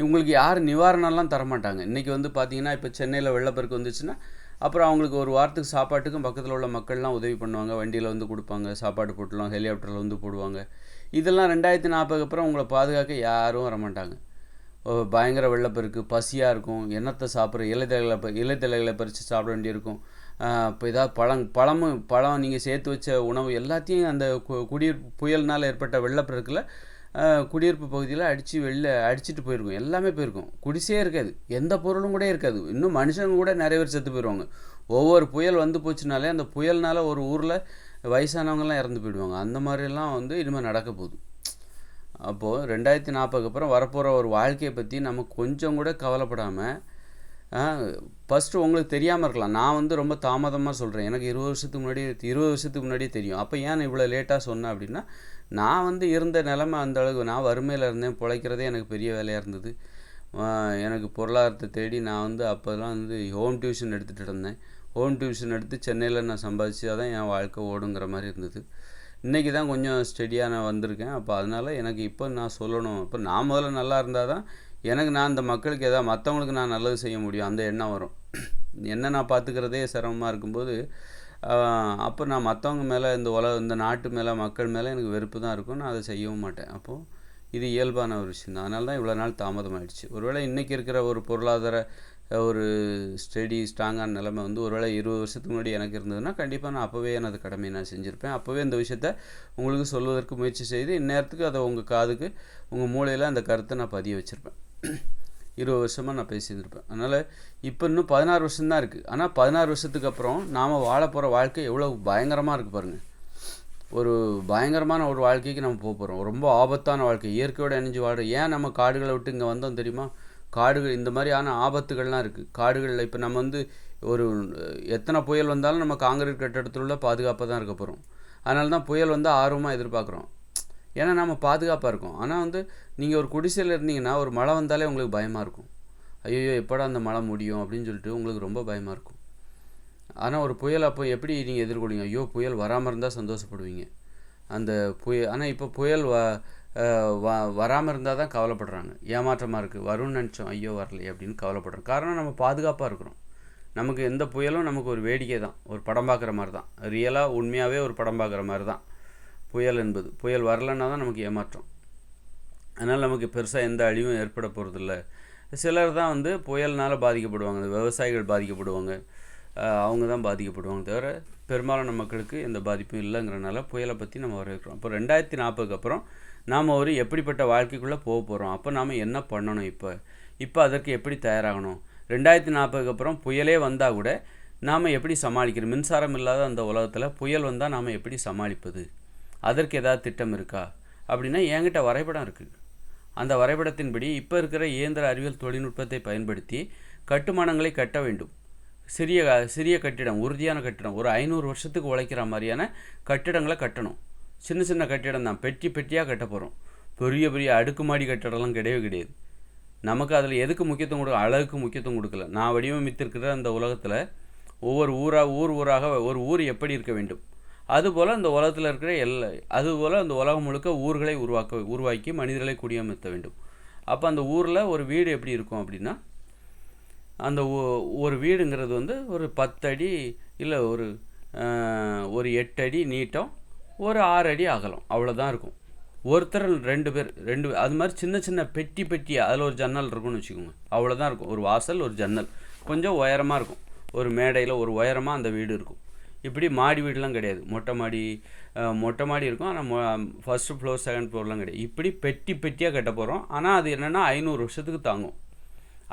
உங்களுக்கு யார் நிவாரணம்லாம் தரமாட்டாங்க. இன்றைக்கி பார்த்தீங்கன்னா இப்போ சென்னையில் வெள்ளப்பெருக்கு வந்துச்சுன்னா அப்புறம் அவங்களுக்கு ஒரு வாரத்துக்கு சாப்பாட்டுக்கும் பக்கத்தில் உள்ள மக்கள்லாம் உதவி பண்ணுவாங்க, வண்டியில் கொடுப்பாங்க, சாப்பாடு போட்டுலாம் ஹெலிகாப்டரில் போடுவாங்க. இதெல்லாம் 2040க்கு அப்புறம் உங்களை பாதுகாக்க யாரும் வரமாட்டாங்க. பயங்கர வெள்ளப்பெருக்கு, பசியாக இருக்கும், எண்ணத்தை சாப்பிட்ற இலைத்தலைகளை பறித்து சாப்பிட வேண்டியிருக்கும். இப்போ ஏதாவது பழம் நீங்கள் சேர்த்து வச்ச உணவு எல்லாத்தையும் அந்த புயல்னால் ஏற்பட்ட வெள்ளப்பெருக்கில் குடியிருப்பு பகுதியில் அடிச்சுட்டு போயிருக்கும், எல்லாமே போயிருக்கும். குடிசையே இருக்காது, எந்த பொருளும் கூட இருக்காது. இன்னும் மனுஷங்க கூட நிறைய பேர் செத்து போயிடுவாங்க. ஒவ்வொரு புயல் போச்சுனாலே அந்த புயல்னால் ஒரு ஊரில் வயசானவங்கலாம் இறந்து போயிடுவாங்க. அந்த மாதிரிலாம் இனிமேல் நடக்க போகுது. அப்போது 2040க்கு அப்புறம் வரப்போகிற ஒரு வாழ்க்கையை பற்றி நம்ம கொஞ்சம் கூட கவலைப்படாமல், ஃபஸ்ட்டு உங்களுக்கு தெரியாமல் இருக்கலாம். நான் ரொம்ப தாமதமாக சொல்கிறேன். எனக்கு 20 வருஷத்துக்கு முன்னாடியே தெரியும். அப்போ ஏன் இவ்வளோ லேட்டாக சொன்னேன் அப்படின்னா, நான் இருந்த நிலைமை அந்த அளவுக்கு, நான் வறுமையில் இருந்தேன், பிழைக்கிறதே எனக்கு பெரிய வேலையாக இருந்தது. எனக்கு பொருளாதாரத்தை தேடி நான் அப்போதான் ஹோம் டியூஷன் எடுத்துகிட்டு இருந்தேன். ஹோம் டியூஷன் எடுத்து சென்னையில் நான் சம்பாதிச்சா தான் என் வாழ்க்கை ஓடுங்கிற மாதிரி இருந்தது. இன்றைக்கி தான் கொஞ்சம் ஸ்டெடியாக நான் வந்திருக்கேன். அப்போ அதனால் எனக்கு இப்போ நான் சொல்லணும், இப்போ நான் முதல்ல நல்லா இருந்தால் தான் நான் இந்த மக்களுக்கு எதாவது மற்றவங்களுக்கு நான் நல்லது செய்ய முடியும், அந்த எண்ணம் வரும். என்ன நான் பார்த்துக்கிறதே சிரமமாக இருக்கும்போது அப்போ நான் மற்றவங்க மேலே இந்த நாட்டு மேலே மக்கள் மேலே எனக்கு வெறுப்பு தான் இருக்கும், நான் அதை செய்யவும் மாட்டேன். அப்போது இது இயல்பான ஒரு விஷயம் தான். அதனால தான் இவ்வளோ நாள் தாமதமாகிடுச்சு. ஒருவேளை இன்றைக்கி இருக்கிற ஒரு பொருளாதார ஒரு ஸ்ட்ராங்கான நிலைமை ஒருவேளை 20 வருஷத்துக்கு முன்னாடி எனக்கு இருந்ததுன்னா கண்டிப்பாக நான் அப்போவே எனது கடமையை நான் செஞ்சுருப்பேன். அப்போவே இந்த விஷயத்த உங்களுக்கு சொல்வதற்கு முயற்சி செய்து இந்நேரத்துக்கு அதை உங்கள் காதுக்கு உங்கள் மூளையில் அந்த கருத்தை நான் பதிய வச்சுருப்பேன். 20 வருஷமாக நான் பேசியிருந்திருப்பேன். அதனால் இப்போ இன்னும் 16 வருஷம்தான் இருக்குது. ஆனால் 16 வருஷத்துக்கு அப்புறம் நாம் வாழ போகிற வாழ்க்கை எவ்வளோ பயங்கரமாக இருக்குது பாருங்கள். ஒரு பயங்கரமான ஒரு வாழ்க்கைக்கு நம்ம போகிறோம். ரொம்ப ஆபத்தான வாழ்க்கை, இயற்கையோடு இணைஞ்சு வாழ்கிறோம். ஏன் நம்ம காடுகளை விட்டு இங்கே வந்தோம் தெரியுமா? காடுகள் இந்த மாதிரியான ஆபத்துகள்லாம் இருக்குது. காடுகளில் இப்போ நம்ம ஒரு எத்தனை புயல் வந்தாலும் நம்ம காங்கிரீட் கட்டடத்தில் உள்ள பாதுகாப்பாக தான் இருக்க போகிறோம். அதனால தான் புயல் ஆர்வமாக எதிர்பார்க்குறோம். ஏன்னா நம்ம பாதுகாப்பாக இருக்கோம். ஆனால் நீங்கள் ஒரு குடிசையில் இருந்தீங்கன்னா ஒரு மழை வந்தாலே உங்களுக்கு பயமாக இருக்கும். ஐயோ எப்படா அந்த மழை முடியும் அப்படின்னு சொல்லிட்டு உங்களுக்கு ரொம்ப பயமாக இருக்கும். ஆனால் ஒரு புயல் அப்போ எப்படி நீங்கள் எதிர்கொள்வீங்க? ஐயோ புயல் வராமல் இருந்தால் சந்தோஷப்படுவீங்க. அந்த ஆனால் இப்போ புயல் வராமல் இருந்தால் தான் கவலைப்படுறாங்க, ஏமாற்றமாக இருக்குது. வரும்னு நினச்சோம், ஐயோ வரலையே அப்படின்னு கவலைப்படுறோம். காரணம் நம்ம பாதுகாப்பாக இருக்கிறோம். நமக்கு எந்த புயலும் நமக்கு ஒரு வேடிக்கை தான், ஒரு படம் பார்க்குற மாதிரி தான். ரியலாக உண்மையாகவே ஒரு படம் பார்க்குற மாதிரி தான் புயல் என்பது. புயல் வரலைன்னா தான் நமக்கு ஏமாற்றம். அதனால் நமக்கு பெருசாக எந்த அழிவும் ஏற்பட போகிறதில்ல. சிலர் தான் புயல்னால் பாதிக்கப்படுவாங்க, இந்த விவசாயிகள் பாதிக்கப்படுவாங்க, அவங்க தான் பாதிக்கப்படுவாங்க. தவிர பெரும்பாலான மக்களுக்கு எந்த பாதிப்பும் இல்லைங்கிறனால புயலை பற்றி நம்ம வரவேற்கிறோம். அப்போ 2040க்கு அப்புறம் நாம் எப்படிப்பட்ட வாழ்க்கைக்குள்ளே போக போகிறோம், அப்போ நாம் என்ன பண்ணணும், இப்போ அதற்கு எப்படி தயாராகணும், 2040க்கு அப்புறம் புயலே வந்தால் கூட நாம் எப்படி சமாளிக்கிறோம், மின்சாரம் இல்லாத அந்த உலகத்தில் புயல் வந்தால் நாம் எப்படி சமாளிப்பது, அதற்கு ஏதாவது திட்டம் இருக்கா அப்படின்னா என்கிட்ட வரைபடம் இருக்குது. அந்த வரைபடத்தின்படி இப்போ இருக்கிற இயந்திர அறிவியல் தொழில்நுட்பத்தை பயன்படுத்தி கட்டுமானங்களை கட்ட வேண்டும். சிறிய சிறிய கட்டிடம், உறுதியான கட்டிடம், ஒரு 500 வருஷத்துக்கு உழைக்கிற மாதிரியான கட்டிடங்களை கட்டணும். சின்ன சின்ன கட்டிடம் தான், பெட்டி பெட்டியாக கட்ட போகிறோம். பெரிய பெரிய அடுக்குமாடி கட்டிடம்லாம் கிடையவே கிடையாது. நமக்கு அதில் எதுக்கு முக்கியத்துவம் கொடுக்க, அழகுக்கு முக்கியத்துவம் கொடுக்கல. நான் வடிவமைத்திருக்கிற அந்த உலகத்தில் ஒவ்வொரு ஊராக ஒரு ஊர் எப்படி இருக்க வேண்டும், அதுபோல் அந்த உலகத்தில் இருக்கிற அதுபோல் அந்த உலகம் முழுக்க ஊர்களை உருவாக்கி மனிதர்களை குடியமர்த்த வேண்டும். அப்போ அந்த ஊரில் ஒரு வீடு எப்படி இருக்கும் அப்படின்னா, அந்த ஒரு வீடுங்கிறது வந்து ஒரு 10 அடி இல்லை ஒரு 8 அடி நீட்டம், ஒரு 6 அடி அகலம், அவ்வளோதான் இருக்கும். ஒருத்தர் 2 பேர் அது மாதிரி சின்ன சின்ன பெட்டியாக அதில் ஒரு ஜன்னல் இருக்கும்னு வச்சுக்கோங்க, அவ்வளோதான் இருக்கும். ஒரு வாசல், ஒரு ஜன்னல், கொஞ்சம் உயரமாக இருக்கும். ஒரு மேடையில் ஒரு உயரமாக அந்த வீடு இருக்கும். இப்படி மாடி வீடுலாம் கிடையாது. மொட்டை மாடி இருக்கும், ஆனால் ஃபஸ்ட்டு ஃப்ளோர் செகண்ட் ஃப்ளோர்லாம் கிடையாது. இப்படி பெட்டியாக கட்ட போகிறோம். ஆனால் அது என்னென்னா 500 வருஷத்துக்கு தாங்கும்.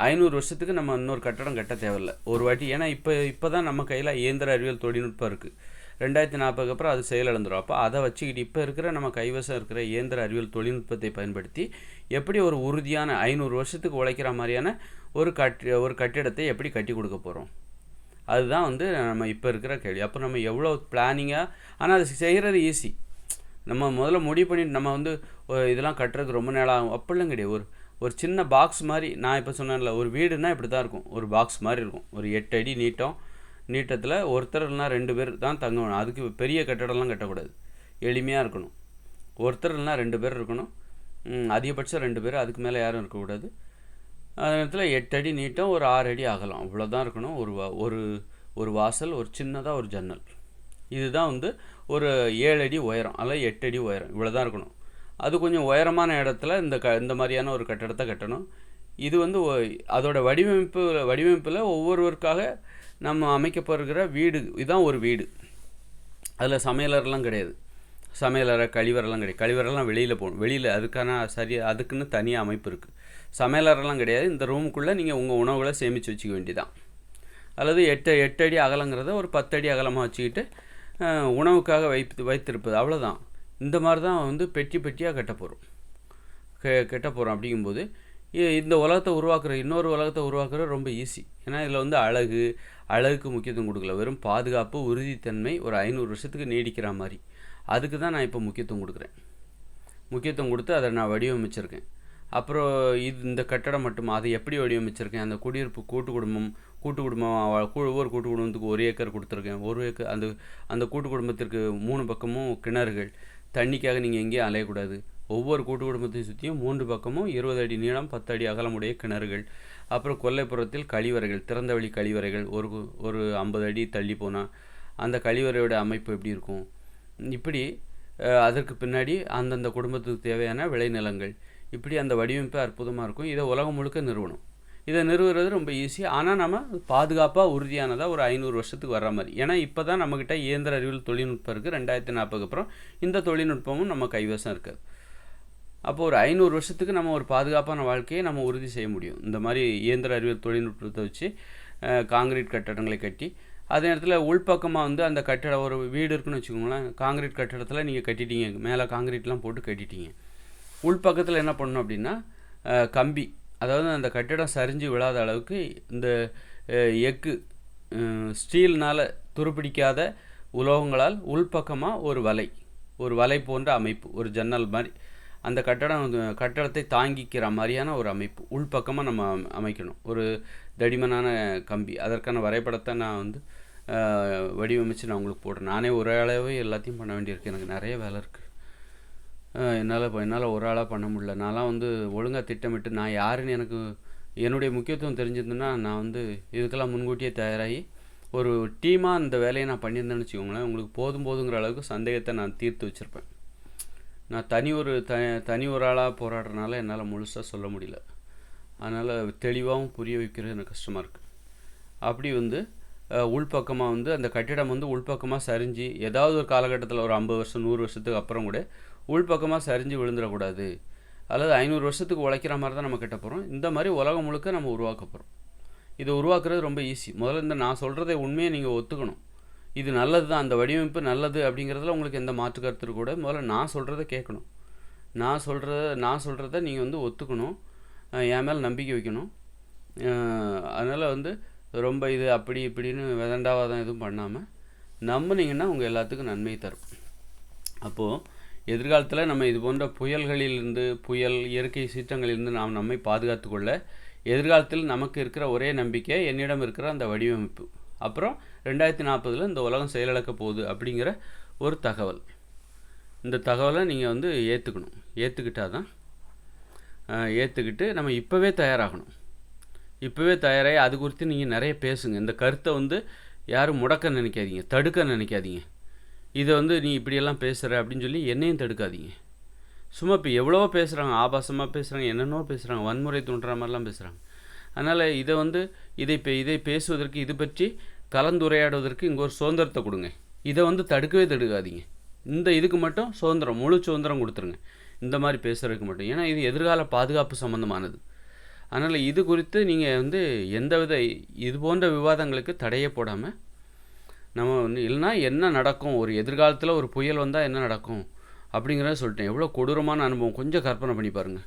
500 வருஷத்துக்கு நம்ம இன்னொரு கட்டடம் கட்ட தேவையில்லை ஒரு வாட்டி. ஏன்னா இப்போ தான் நம்ம கையில் இயந்திர அறிவியல் தொழில்நுட்பம் இருக்குது. 2040 அப்புறம் அது செயலிழந்துடும். அப்போ அதை வச்சுக்கிட்டு இப்போ இருக்கிற நம்ம கைவசம் இருக்கிற இயந்திர அறிவியல் தொழில்நுட்பத்தை பயன்படுத்தி எப்படி ஒரு உறுதியான 500 வருஷத்துக்கு உழைக்கிற மாதிரியான ஒரு கட்டிடத்தை எப்படி கட்டி கொடுக்க போகிறோம், அதுதான் வந்து நம்ம இப்போ இருக்கிற கேள்வி. அப்போ நம்ம எவ்வளோ பிளானிங்காக, ஆனால் அது செய்கிறது ஈஸி. நம்ம முதல்ல முடிவு பண்ணிட்டு நம்ம வந்து இதெல்லாம் கட்டுறதுக்கு ரொம்ப நேரம் ஆகும் அப்படிலாம் கிடையாது. ஒரு சின்ன பாக்ஸ் மாதிரி, நான் இப்போ சொன்னேன்ல, ஒரு வீடுனா இப்படி தான் இருக்கும். ஒரு பாக்ஸ் மாதிரி இருக்கும், ஒரு 8 அடி நீட்டத்தில் ஒருத்தர் இல்லைனா 2 பேர் தான் தங்கணும். அதுக்கு பெரிய கட்டடம்லாம் கட்டக்கூடாது, எளிமையாக இருக்கணும். ஒருத்தர் இல்லைனா 2 பேர் இருக்கணும், அதிகபட்சம் 2 பேர், அதுக்கு மேலே யாரும் இருக்கக்கூடாது. அதே நேரத்தில் 8 அடி நீட்டம், ஒரு 6 அடி அகலம், அவ்வளோதான் இருக்கணும். ஒரு வாசல், ஒரு சின்னதாக ஒரு ஜன்னல். இதுதான் வந்து ஒரு 7 அடி உயரம் அல்ல 8 அடி உயரம், இவ்வளோ தான் இருக்கணும். அது கொஞ்சம் உயரமான இடத்துல இந்த மாதிரியான ஒரு கட்டடத்தை கட்டணும். இது வந்து அதோட வடிவமைப்பில் ஒவ்வொருவருக்காக நம்ம அமைக்கப்படுகிற வீடு, இதுதான் ஒரு வீடு. அதில் சமையலரெலாம் கிடையாது, சமையலறை கழிவறைலாம் கிடையாது. கழிவறைலாம் வெளியில் போகணும், வெளியில் அதுக்குன்னு தனியாக அமைப்பு இருக்குது. சமையலறைலாம் கிடையாது. இந்த ரூமுக்குள்ளே நீங்கள் உங்கள் உணவுகளை சேமித்து வச்சுக்க வேண்டியதான். அல்லது 8 அடி அகலங்கிறத ஒரு 10 அடி அகலமாக வச்சுக்கிட்டு உணவுக்காக வைத்திருப்பது, அவ்வளோதான். இந்த மாதிரி தான் வந்து பெட்டியாக கட்ட போகிறோம். அப்படிங்கும்போது இந்த உலகத்தை இன்னொரு உலகத்தை உருவாக்குறது ரொம்ப ஈஸி. ஏன்னா இதில் வந்து அழகுக்கு முக்கியத்துவம் கொடுக்கல, வெறும் பாதுகாப்பு, உறுதித்தன்மை, ஒரு 500 வருஷத்துக்கு நீடிக்கிற மாதிரி. அதுக்கு தான் நான் இப்போ முக்கியத்துவம் கொடுத்து அதை நான் வடிவமைச்சிருக்கேன். அப்புறம் இந்த கட்டடம் மட்டும், அதை எப்படி வடிவமைச்சிருக்கேன், அந்த குடியிருப்பு கூட்டு குடும்பம் ஒவ்வொரு கூட்டு குடும்பத்துக்கு 1 ஏக்கர் கொடுத்துருக்கேன். 1 ஏக்கர் அந்த கூட்டு குடும்பத்திற்கு 3 பக்கமும் கிணறுகள், தண்ணிக்காக நீங்கள் எங்கேயும் அலையக்கூடாது. ஒவ்வொரு கூட்டு குடும்பத்தையும் சுற்றியும் 3 பக்கமும் 20 அடி நீளம் 10 அடி அகலமுடைய கிணறுகள். அப்புறம் கொல்லைப்புறத்தில் கழிவறைகள், திறந்தவெளி கழிவறைகள், ஒரு 50 அடி தள்ளி போனால் அந்த கழிவறையோட அமைப்பு எப்படி இருக்கும். இப்படி அதற்கு பின்னாடி அந்தந்த குடும்பத்துக்கு தேவையான விளைநிலங்கள், இப்படி அந்த வடிவமைப்பு அற்புதமாக இருக்கும். இதை உலகம் முழுக்க நிறுவனம். இதை நிறுவுறது ரொம்ப ஈஸி. ஆனால் நம்ம பாதுகாப்பாக உறுதியானதாக ஒரு 500 வருஷத்துக்கு வர்ற மாதிரி. ஏன்னா இப்போ தான் நம்மக்கிட்ட இயந்திர அறிவியல் தொழில்நுட்பம் இருக்குது. 2040 அப்புறம் இந்த தொழில்நுட்பமும் நம்ம கைவசம் இருக்காது. அப்போ ஒரு 500 வருஷத்துக்கு நம்ம ஒரு பாதுகாப்பான வாழ்க்கையை நம்ம உறுதி செய்ய முடியும். இந்த மாதிரி இயந்திர அறிவியல் தொழில்நுட்பத்தை வச்சு காங்கிரீட் கட்டடங்களை கட்டி, அதே நேரத்தில் உள்பக்கமாக வந்து அந்த கட்டடம், ஒரு வீடு இருக்குன்னு வச்சுக்கோங்களேன், காங்கிரீட் கட்டடத்தில் நீங்கள் கட்டிட்டீங்க, மேலே காங்கிரீட்லாம் போட்டு கட்டிட்டீங்க. உள்பக்கத்தில் என்ன பண்ணணும் அப்படின்னா, கம்பி, அதாவது அந்த கட்டிடம் சரிஞ்சு விழாத அளவுக்கு இந்த ஸ்டீல்னால் துருப்பிடிக்காத உலோகங்களால் உள்பக்கமாக ஒரு வலை போன்ற அமைப்பு, ஒரு ஜன்னல் மாதிரி, அந்த கட்டடத்தை தாங்கிக்கிற மாதிரியான ஒரு அமைப்பு உள்பக்கமாக நம்ம அமைக்கணும். ஒரு தடிமனான கம்பி, அதற்கான வரைபடத்தை நான் வந்து வடிவமைச்சு நான் உங்களுக்கு போடுறேன். நானே ஒரு ஆளாகவே எல்லாத்தையும் பண்ண வேண்டியிருக்கு, எனக்கு நிறைய வேலை இருக்குது. என்னால் ஒரு ஆளாக பண்ண முடியல. நான்லாம் வந்து ஒழுங்காக திட்டமிட்டு, நான் யாருன்னு என்னுடைய முக்கியத்துவம் தெரிஞ்சிருந்ததுன்னா, நான் வந்து இதுக்கெல்லாம் முன்கூட்டியே தயாராகி ஒரு டீமாக இந்த வேலையை நான் பண்ணியிருந்தேன்னு வச்சுக்கோங்களேன், உங்களுக்கு போதுங்கிற அளவுக்கு சந்தேகத்தை நான் தீர்த்து வச்சுருப்பேன். நான் தனி ஒரு ஆளாக போராடுறதுனால என்னால் முழுசாக சொல்ல முடியல. அதனால் தெளிவாகவும் புரிய வைக்கிறது எனக்கு கஷ்டமாக இருக்குது. அப்படி வந்து உள்பக்கமாக வந்து அந்த கட்டிடம் வந்து உள்பக்கமாக சரிஞ்சு, ஏதாவது ஒரு காலகட்டத்தில் ஒரு 50 வருஷம் 100 வருஷத்துக்கு அப்புறம் கூட உள்பக்கமாக சரிஞ்சு விழுந்துடக்கூடாது. அல்லது 500 வருஷத்துக்கு உழைக்கிற மாதிரி தான் நம்ம கட்ட போகிறோம். இந்த மாதிரி உலகம் முழுக்க நம்ம உருவாக்க போகிறோம். இதை உருவாக்குறது ரொம்ப ஈஸி. முதல்ல நான் சொல்கிறதை உண்மையை நீங்கள் ஒத்துக்கணும். இது நல்லது தான், அந்த வடிவமைப்பு நல்லது அப்படிங்கிறதுல உங்களுக்கு எந்த மாற்று கருத்து கூட. முதல்ல நான் சொல்கிறத கேட்கணும். நான் சொல்கிறத நீங்கள் வந்து ஒத்துக்கணும், என் மேலே நம்பிக்கை வைக்கணும். அதனால் வந்து ரொம்ப இது அப்படி இப்படின்னு விதண்டாவாதம் எதுவும் பண்ணாமல் நம்புனீங்கன்னா உங்கள் எல்லாத்துக்கும் நன்மை தரும். அப்போது எதிர்காலத்தில் நம்ம இது போன்ற புயல்களிலிருந்து, இயற்கை சீற்றங்களிலிருந்து நாம் நம்மை பாதுகாத்து கொள்ள எதிர்காலத்தில் நமக்கு இருக்கிற ஒரே நம்பிக்கை என்னிடம் இருக்கிற அந்த வடிவமைப்பு. அப்புறம் 2040 இந்த உலகம் செயலிழக்க போகுது அப்படிங்கிற ஒரு தகவல். இந்த தகவலை நீங்கள் ஏற்றுக்கணும். ஏற்றுக்கிட்டு நம்ம இப்போவே தயாராகணும். இப்போவே தயாராகி அது குறித்து நீங்கள் நிறைய பேசுங்க. இந்த கருத்தை யாரும் முடக்க நினைக்காதீங்க, தடுக்க நினைக்காதீங்க. இதை நீ இப்படியெல்லாம் பேசுகிற அப்படின்னு சொல்லி என்னையும் தடுக்காதீங்க. சும்மா இப்போ எவ்வளவோ பேசுகிறாங்க, ஆபாசமாக பேசுகிறாங்க, என்னென்னோ பேசுகிறாங்க, வன்முறை தூண்டுற மாதிரிலாம் பேசுகிறாங்க. அதனால் இதை பேசுவதற்கு, இது பற்றி கலந்துரையாடுவதற்கு இங்கே ஒரு சுதந்திரத்தை கொடுங்க. இதை தடுக்கவே தடுக்காதீங்க. இதுக்கு மட்டும் சுதந்திரம், முழு சுதந்திரம் கொடுத்துருங்க, இந்த மாதிரி பேசுகிறதுக்கு மட்டும். ஏன்னா இது எதிர்கால பாதுகாப்பு சம்மந்தமானது. அதனால் இது குறித்து நீங்கள் எந்தவித இது போன்ற விவாதங்களுக்கு தடையே போடாமல் நம்ம இல்லைனா என்ன நடக்கும், ஒரு எதிர்காலத்தில் ஒரு புயல் வந்தால் என்ன நடக்கும் அப்படிங்கிறத சொல்லிட்டேன். எவ்வளோ கொடூரமான அனுபவம் கொஞ்சம் கற்பனை பண்ணி பாருங்கள்.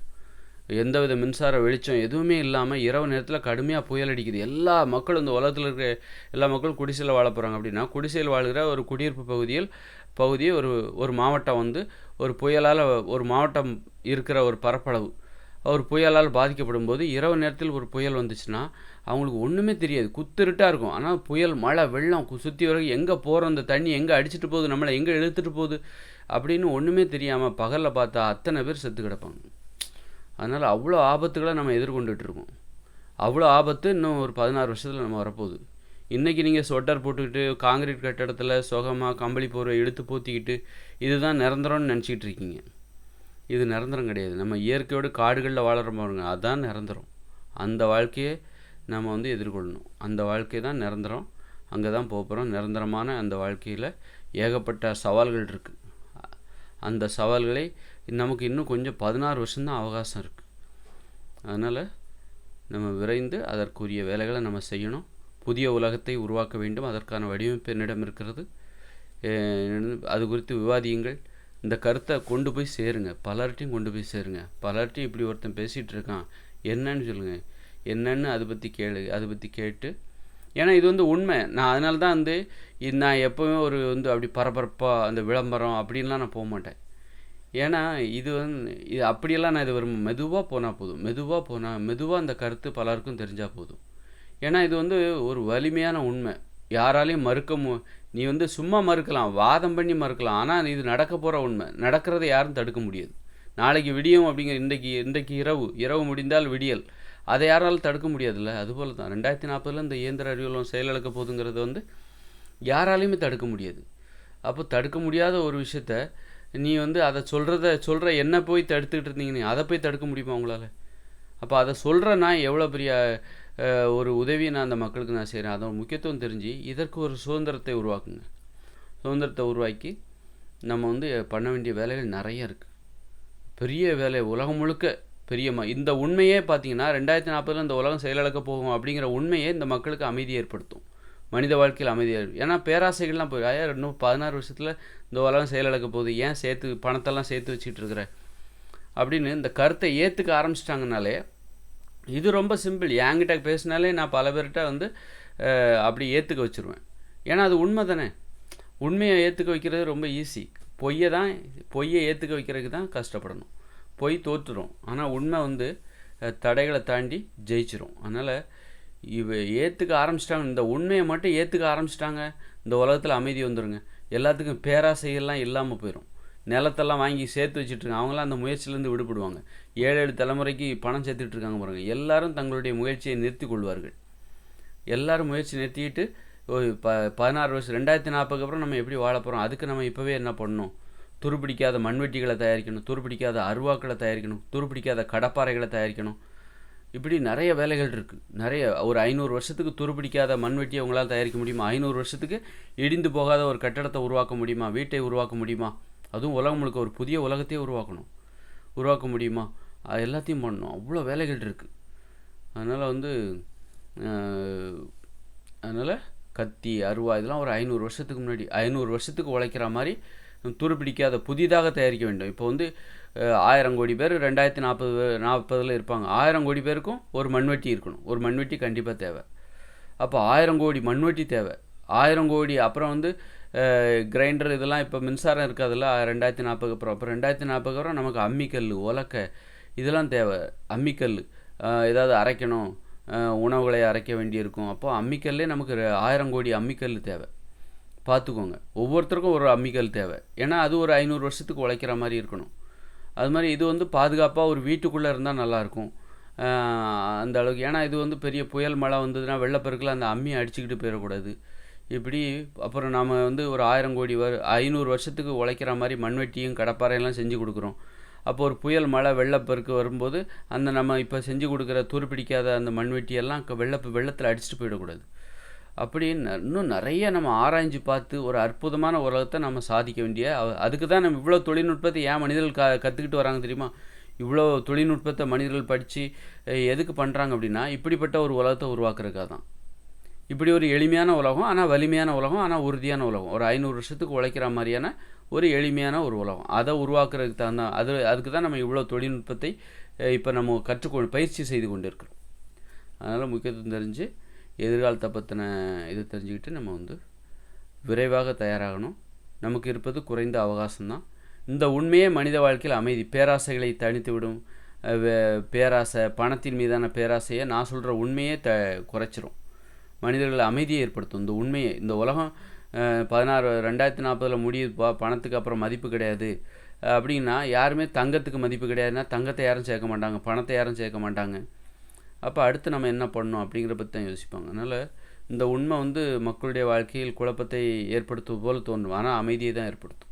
எந்தவித மின்சார வெளிச்சம் எதுவுமே இல்லாமல் இரவு நேரத்தில் கடுமையாக புயல் அடிக்குது. எல்லா மக்களும், இந்த உலகத்தில் இருக்கிற எல்லா மக்களும் குடிசையில் வாழ போகிறாங்க. அப்படின்னா குடிசையில் வாழ்கிற ஒரு குடியிருப்பு பகுதியை ஒரு மாவட்டம் ஒரு புயலால், ஒரு மாவட்டம் இருக்கிற ஒரு பரப்பளவு ஒரு புயலால் பாதிக்கப்படும் போது இரவு நேரத்தில் ஒரு புயல் வந்துச்சுன்னா அவங்களுக்கு ஒன்றுமே தெரியாது, குத்திருட்டாக இருக்கும். ஆனால் புயல், மழை, வெள்ளம் சுற்றி வரைக்கும் எங்கே போகிறோம், அந்த தண்ணி எங்கே அடிச்சுட்டு போகுது, நம்மளை எங்கே இழுத்துட்டு போகுது அப்படின்னு ஒன்றுமே தெரியாமல் பகலில் பார்த்தா அத்தனை பேர் செத்து கிடப்பாங்க. அதனால் அவ்வளோ ஆபத்துகளை நம்ம எதிர்கொண்டுட்ருக்கோம். அவ்வளோ ஆபத்து இன்னும் ஒரு 16 வருஷத்தில் நம்ம வரப்போகுது. இன்றைக்கி நீங்கள் ஸ்வெட்டர் போட்டுக்கிட்டு காங்கிரீட் கட்டடத்தில் சுகமாக கம்பளி போர்வை இழுத்து போத்திக்கிட்டு இதுதான் நிரந்தரம்னு நினச்சிக்கிட்டு இருக்கீங்க. இது நிரந்தரம் கிடையாது. நம்ம இயற்கையோடு காடுகளில் வாழற பாருங்க, அதுதான் நிரந்தரம். அந்த வாழ்க்கையை நம்ம எதிர்கொள்ளணும். அந்த வாழ்க்கை தான் நிரந்தரம். அங்கே தான் போகிறோம். நிரந்தரமான அந்த வாழ்க்கையில் ஏகப்பட்ட சவால்கள் இருக்குது. அந்த சவால்களை நமக்கு இன்னும் கொஞ்சம் 16 வருஷம்தான் அவகாசம் இருக்குது. அதனால் நம்ம விரைந்து அதற்குரிய வேலைகளை நம்ம செய்யணும். புதிய உலகத்தை உருவாக்க வேண்டும். அதற்கான வடிவமைப்பு என்னிடம் இருக்கிறது. அது குறித்து விவாதியுங்கள். இந்த கருத்தை கொண்டு போய் சேருங்க, பலர்ட்டையும் கொண்டு போய் சேருங்க. பலர்ட்டையும் இப்படி ஒருத்தன் பேசிகிட்டு இருக்கான், என்னன்னு சொல்லுங்கள், என்னன்னு அதை பற்றி கேட்டு. ஏன்னா இது உண்மை. நான் அதனால தான் நான் எப்போவுமே ஒரு அப்படி பரபரப்பாக அந்த விளம்பரம் அப்படின்லாம் நான் போக மாட்டேன். ஏன்னா இது அப்படியெல்லாம் நான் இது மெதுவாக போனால் போதும். மெதுவாக அந்த கருத்து பலருக்கும் தெரிஞ்சால் போதும். ஏன்னா இது ஒரு வலிமையான உண்மை. யாராலையும் நீ சும்மா மறுக்கலாம், வாதம் பண்ணி மறுக்கலாம். ஆனால் இது நடக்க போகிற உண்மை. நடக்கிறத யாரும் தடுக்க முடியாது. நாளைக்கு விடியும் அப்படிங்கிற இன்றைக்கு இரவு முடிந்தால் விடியல், அதை யாராலும் தடுக்க முடியாதுல்ல. அதுபோல் தான் 2040 இந்த இயந்திர அறிவியலும் செயலிழக்க போகுதுங்கிறது யாராலையுமே தடுக்க முடியாது. அப்போ தடுக்க முடியாத ஒரு விஷயத்த நீ அதை சொல்கிற என்ன போய் தடுத்துக்கிட்டு இருந்தீங்கன்னு அதை போய் தடுக்க முடியுமா உங்களால்? அப்போ அதை சொல்கிற நான் எவ்வளோ பெரிய ஒரு உதவியை நான் அந்த மக்களுக்கு நான் செய்கிறேன். அதோட முக்கியத்துவம் தெரிஞ்சு இதற்கு ஒரு சுதந்திரத்தை உருவாக்குங்க. சுதந்திரத்தை உருவாக்கி நம்ம பண்ண வேண்டிய வேலைகள் நிறைய இருக்குது. பெரிய வேலை, உலகம் முழுக்க பெரிய இந்த உண்மையே பார்த்தீங்கன்னா 2040 இந்த உலகம் செயலிழக்க போகும் அப்படிங்கிற உண்மையே இந்த மக்களுக்கு அமைதியை ஏற்படுத்தும். மனித வாழ்க்கையில் அமைதியாக. ஏன்னா பேராசைகள்லாம் போய் இன்னும் 16 வருஷத்தில் இந்த உலகம் செயலிழக்க போகுது, ஏன் பணத்தெல்லாம் சேர்த்து வச்சுக்கிட்டு இருக்கிற அப்படின்னு இந்த கருத்தை ஏற்றுக்க ஆரம்பிச்சிட்டாங்கனாலே இது ரொம்ப சிம்பிள். என்கிட்ட பேசினாலே நான் பல பேர்கிட்ட அப்படி ஏற்றுக்க வச்சுருவேன். ஏன்னா அது உண்மை தானே. உண்மையை ஏற்றுக்க வைக்கிறது ரொம்ப ஈஸி. பொய்யை ஏற்றுக்க வைக்கிறதுக்கு தான் கஷ்டப்படணும். பொய் தோற்றுரும். ஆனால் உண்மை தடைகளை தாண்டி ஜெயிச்சிரும். அதனால் ஏற்றுக்க ஆரம்பிச்சிட்டாங்க, இந்த உண்மையை மட்டும் ஏற்றுக்க ஆரம்பிச்சிட்டாங்க, இந்த உலகத்தில் அமைதி வந்துடுங்க. எல்லாத்துக்கும் பேராசைகள்லாம் இல்லாமல் போயிடும். நிலத்தெல்லாம் வாங்கி சேர்த்து வச்சுட்ருக்காங்க, அவங்களாம் அந்த முயற்சியிலேருந்து விடுபடுவாங்க. 7 தலைமுறைக்கு பணம் சேர்த்துட்ருக்காங்க பாருங்கள். எல்லாரும் தங்களுடைய முயற்சியை நிறுத்தி கொள்வார்கள். எல்லோரும் முயற்சி நிறுத்திக்கிட்டு 16 வருஷம் 2040 அப்புறம் நம்ம எப்படி வாழ போகிறோம், அதுக்கு நம்ம இப்போவே என்ன பண்ணணும்? துருப்பிடிக்காத மண்வெட்டிகளை தயாரிக்கணும், துருப்பிடிக்காத அருவாக்களை தயாரிக்கணும், துருப்பிடிக்காத கடப்பாறைகளை தயாரிக்கணும். இப்படி நிறைய வேலைகள் இருக்குது. நிறைய ஒரு 500 வருஷத்துக்கு துருப்பிடிக்காத மண்வெட்டியை உங்களால் தயாரிக்க முடியுமா? 500 வருஷத்துக்கு இடிந்து போகாத ஒரு கட்டடத்தை உருவாக்க முடியுமா? வீட்டை உருவாக்க முடியுமா? அதுவும் உலகம் முழுக்க ஒரு புதிய உலகத்தையே உருவாக்க முடியுமா? அது எல்லாத்தையும் பண்ணணும். அவ்வளோ வேலைகள் இருக்குது. அதனால் கத்தி, அருவா இதெல்லாம் ஒரு 500 வருஷத்துக்கு முன்னாடி 500 வருஷத்துக்கு உழைக்கிற மாதிரி துருப்பிடிக்காத புதிதாக தயாரிக்க வேண்டும். இப்போ 1000 கோடி பேர் 2040 இருப்பாங்க. 1000 கோடி பேருக்கும் ஒரு மண்வெட்டி இருக்கணும். ஒரு மண்வெட்டி கண்டிப்பாக தேவை. அப்போ 1000 கோடி மண்வெட்டி தேவை. 1000 கோடி அப்புறம் வந்து கிரைண்டர் இதெல்லாம் இப்போ மின்சாரம் இருக்காதுல்ல 2040 அப்புறம். அப்புறம் 2040 அப்புறம் நமக்கு அம்மிக்கல், உலக்கை இதெல்லாம் தேவை. அம்மிக்கல் ஏதாவது அரைக்கணும், உணவுகளை அரைக்க வேண்டியிருக்கும். அப்போது அம்மிக்கல்லே நமக்கு 1000 கோடி அம்மிக்கல் தேவை. பார்த்துக்கோங்க, ஒவ்வொருத்தருக்கும் ஒரு அம்மிக்கல் தேவை. ஏன்னா அது ஒரு 500 வருஷத்துக்கு உழைக்கிற மாதிரி இருக்கணும். அது மாதிரி இது வந்து பாதுகாப்பாக ஒரு வீட்டுக்குள்ளே இருந்தால் நல்லாயிருக்கும். அந்த அளவுக்கு, ஏன்னா இது வந்து பெரிய புயல் மழை வந்ததுன்னா வெள்ளப்பெருக்கில் அந்த அம்மியை அடிச்சுக்கிட்டு போயிடக்கூடாது. இப்படி அப்புறம் நாம் வந்து ஒரு 1000 கோடி 500 வருஷத்துக்கு உழைக்கிற மாதிரி மண்வெட்டியும் கடப்பாறையெல்லாம் செஞ்சு கொடுக்குறோம். அப்போ ஒரு புயல் மழை வெள்ளப்பெருக்கு வரும்போது அந்த நம்ம இப்போ செஞ்சு கொடுக்குற துருப்பிடிக்காத அந்த மண்வெட்டியெல்லாம் வெள்ளத்தில் அடிச்சுட்டு போயிடக்கூடாது. அப்படி இன்னும் நிறைய நம்ம ஆராய்ஞ்சு பார்த்து ஒரு அற்புதமான உலகத்தை நம்ம சாதிக்க வேண்டிய அதுக்கு தான் நம்ம இவ்வளோ தொழில்நுட்பத்தை ஏன் மனிதர்கள் கற்றுக்கிட்டு வராங்க தெரியுமா? இவ்வளோ தொழில்நுட்பத்தை மனிதர்கள் படித்து எதுக்கு பண்ணுறாங்க அப்படின்னா, இப்படிப்பட்ட ஒரு உலகத்தை உருவாக்குறதுக்காக தான். இப்படி ஒரு எளிமையான உலகம், ஆனால் வலிமையான உலகம், ஆனால் உறுதியான உலகம், ஒரு 500 வருஷத்துக்கு உழைக்கிற மாதிரியான ஒரு எளிமையான ஒரு உலகம், அதை உருவாக்குறதுக்கு தான் அதுக்கு தான் நம்ம இவ்வளோ தொழில்நுட்பத்தை இப்போ நம்ம பயிற்சி செய்து கொண்டு இருக்கிறோம். அதனால் முக்கியத்துவம் தெரிஞ்சு எதிர்காலத்தை பற்றின இதை தெரிஞ்சுக்கிட்டு நம்ம வந்து விரைவாக தயாராகணும். நமக்கு இருப்பது குறைந்த அவகாசம்தான். இந்த உண்மையே மனித வாழ்க்கையில் அமைதி, பேராசைகளை தணித்து விடும். பேராசை, பணத்தின் மீதான பேராசையை நான் சொல்கிற உண்மையே குறைச்சிரும். மனிதர்கள் அமைதியை ஏற்படுத்தும் இந்த உண்மையை. இந்த உலகம் 2040 முடியுதுப்பா, பணத்துக்கு அப்புறம் மதிப்பு கிடையாது அப்படின்னா, யாருமே தங்கத்துக்கு மதிப்பு கிடையாதுன்னா தங்கத்தை யாரும் சேர்க்க மாட்டாங்க, பணத்தை யாரும் சேர்க்க மாட்டாங்க. அப்போ அடுத்து நம்ம என்ன பண்ணணும் அப்படிங்கிற பற்றி தான் யோசிப்பாங்க. அதனால் இந்த உண்மை வந்து மக்களுடைய வாழ்க்கையில் குழப்பத்தை ஏற்படுத்துவது போல் தோன்றும், ஆனால் அமைதியை தான் ஏற்படுத்தும்.